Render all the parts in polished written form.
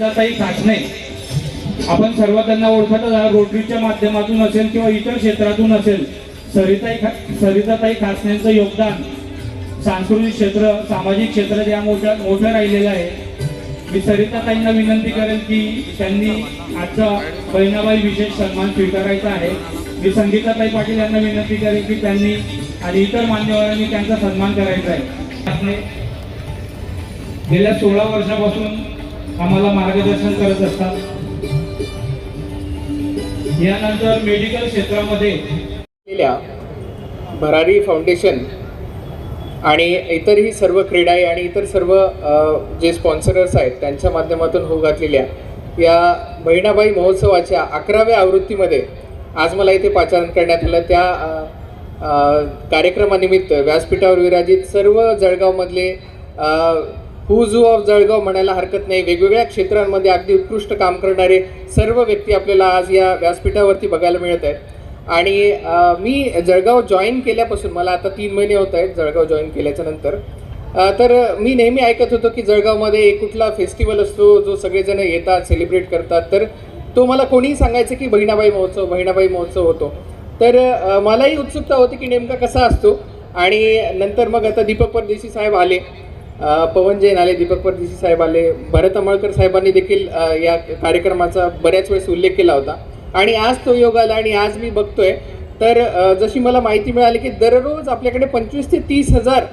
सरिताताई खासने, आपण सर्व त्यांना ओळखतच आहात, रोटरीच्या माध्यमातून असेल किंवा इतर क्षेत्रातून असेल, सरिताताई खासनेंचं योगदान सांस्कृतिक क्षेत्र, सामाजिक क्षेत्रात या मोठं राहिलेलं आहे। मी सरिताताईंना विनंती करेल की त्यांनी आजचा बहिणाबाई विशेष सन्मान स्वीकारायचा आहे। मी संगीताताई पाटील यांना विनंती करेल की त्यांनी आणि इतर मान्यवरांनी त्यांचा सन्मान करायचा आहे। गेल्या 16 वर्षापासून आम्हाला मार्गदर्शन करत असतात। यानंतर मेडिकल क्षेत्रामध्ये भरारी फाउंडेशन आणि इतरही सर्व क्रीडा आणि इतर सर्व जे स्पॉन्सरर्स आहेत त्यांच्या माध्यमातून होऊ घातलेल्या या बहिणाबाई महोत्सवाच्या 11व्या आवृत्तीमध्ये आज मला इथे पाचारण करण्यात आलं। त्या कार्यक्रमानिमित्त व्यासपीठावर विराजित सर्व जळगावमधले हुजू ऑफ जळगाव म्हणायला हरकत नाही, वेगवेगळ्या क्षेत्रांमध्ये अगदी उत्कृष्ट काम करणारे सर्व व्यक्ती आपल्याला आज या व्यासपीठावरती बघायला मिळत आहेत। आणि मी जळगाव जॉईन केल्यापासून, मला आता 3 महिने होत आहेत जळगाव जॉईन केल्याच्या नंतर, तर मी नेहमी ऐकत होतो की जळगावमध्ये एक कुठला फेस्टिवल असतो जो सगळेजण येतात, सेलिब्रेट करतात, तर तो मला कोणीही सांगायचं की बहिणाबाई महोत्सव होतो। तर मलाही उत्सुकता होती की नेमका कसा असतो। आणि नंतर मग आता दीपक परदेशी साहेब आले, पवन जैन आले, दीपक परदेशी साहेब आले, भरत अमळकर साहेबांनी देखील या कार्यक्रमाचा बऱ्याच वेळेस उल्लेख केला होता। आणि आज तो योग आला आणि आज मी बघतोय तर जशी मला माहिती मिळाली की दररोज आपल्याकडे 25 ते 30 हजार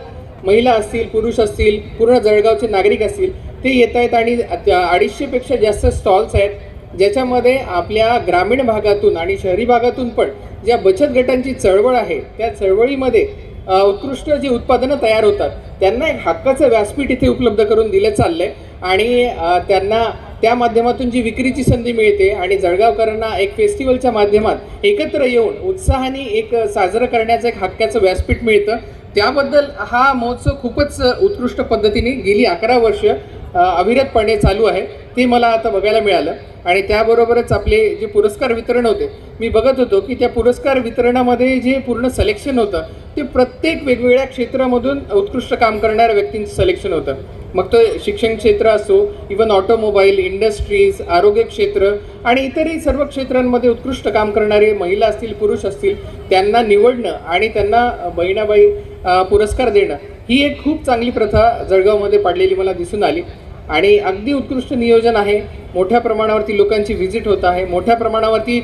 महिला असतील, पुरुष असतील, पूर्ण जळगावचे नागरिक असतील, ते येत आहेत। आणि 250पेक्षा जास्त स्टॉल्स आहेत ज्याच्यामध्ये आपल्या ग्रामीण भागातून आणि शहरी भागातून पण ज्या बचत गटांची चळवळ आहे त्या चळवळीमध्ये उत्कृष्ट जी उत्पादनं तयार होतात त्यांना एक हक्काचं व्यासपीठ इथे उपलब्ध करून दिलं चाललंय। आणि त्यांना त्या माध्यमातून जी विक्रीची संधी मिळते आणि जळगावकरांना एक फेस्टिवलच्या माध्यमात एकत्र येऊन उत्साहाने एक साजरं करण्याचं एक हक्काचं व्यासपीठ मिळतं। त्याबद्दल हा महोत्सव खूपच उत्कृष्ट पद्धतीने गेली 11 वर्ष अविरतपणे चालू आहे, ते मला आता बघायला मिळालं। आणि त्याबरोबरच आपले जे पुरस्कार वितरण होते, मी बघत होतो की त्या पुरस्कार वितरणामध्ये जे पूर्ण सिलेक्शन होतं ते प्रत्येक वेगवेगळ्या क्षेत्रामधून उत्कृष्ट काम करणाऱ्या व्यक्तींचं सिलेक्शन होतं। मग तो शिक्षण क्षेत्र असो, इवन ऑटोमोबाईल, इंडस्ट्रीज, आरोग्य क्षेत्र आणि इतरही सर्व क्षेत्रांमध्ये उत्कृष्ट काम करणारे महिला असतील, पुरुष असतील, त्यांना निवडणं आणि त्यांना बहिणाबाई पुरस्कार देणं ही एक खूप चांगली प्रथा जळगावमध्ये पाडलेली मला दिसून आली। आणि अगदी उत्कृष्ट नियोजन आहे, मोठ्या प्रमाणावरती लोकांची व्हिजिट होत आहे, मोठ्या प्रमाणावरती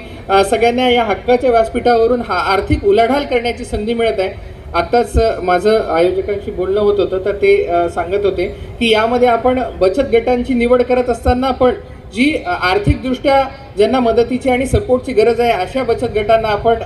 सगळ्यांना या हक्काच्या व्यासपीठावरून आर्थिक उलाढाल करण्याची संधी मिळत आहे। आत्ताच माझं आयोजकांशी बोलणं होत होतं तर ते सांगत होते की यामध्ये आपण बचत गटांची निवड करत असताना पण जी आर्थिकदृष्ट्या ज्यांना मदतीची आणि सपोर्टची गरज आहे अशा बचत गटांना आपण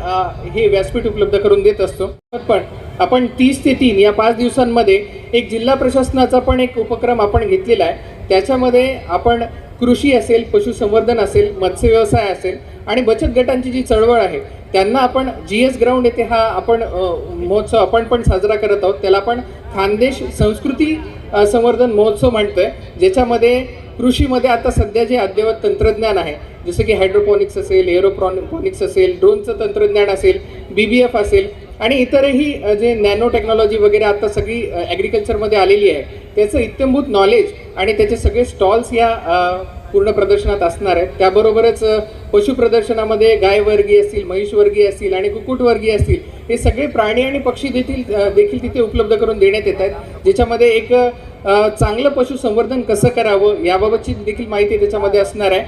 हे व्यासपीठ उपलब्ध करून देत असतो। पण आपण 30 ते 3 या 5 दिवसांमध्ये एक जिल्हा प्रशासनाचा पण एक उपक्रम आपण घेतलेला आहे। त्याच्यामध्ये आपण कृषी असेल, पशुसंवर्धन असेल, मत्स्य व्यवसाय असेल आणि बचत गटांची जी चळवळ आहे त्यांना आपण GS ग्राउंड येथे हा आपण महोत्सव आपण पण साजरा करत आहोत। त्याला आपण खानदेश संस्कृती संवर्धन महोत्सव म्हणतोय, ज्याच्यामध्ये कृषीमध्ये आता सध्या जे अद्ययावत तंत्रज्ञान आहे जसं की हायड्रोपॉनिक्स असेल, एरोपॉनिक्स असेल, ड्रोनचं तंत्रज्ञान असेल, BBF असेल आणि इतरही जे नॅनो टेक्नॉलॉजी वगैरे आता सगळी ॲग्रिकल्चरमध्ये आलेली आहे त्याचं इत्यंभूत नॉलेज आणि त्याचे सगळे स्टॉल्स या पूर्ण प्रदर्शनात असणार आहेत। त्याबरोबरच पशुप्रदर्शनामध्ये गायवर्गीय असतील, म्हैसवर्गीय असतील आणि कुक्कुटवर्गीय असतील, हे सगळे प्राणी आणि पक्षी देखील तिथे उपलब्ध करून देण्यात येत आहेत, ज्याच्यामध्ये एक चांगलं पशुसंवर्धन कसं करावं याबाबतची देखील माहिती त्याच्यामध्ये असणार आहे।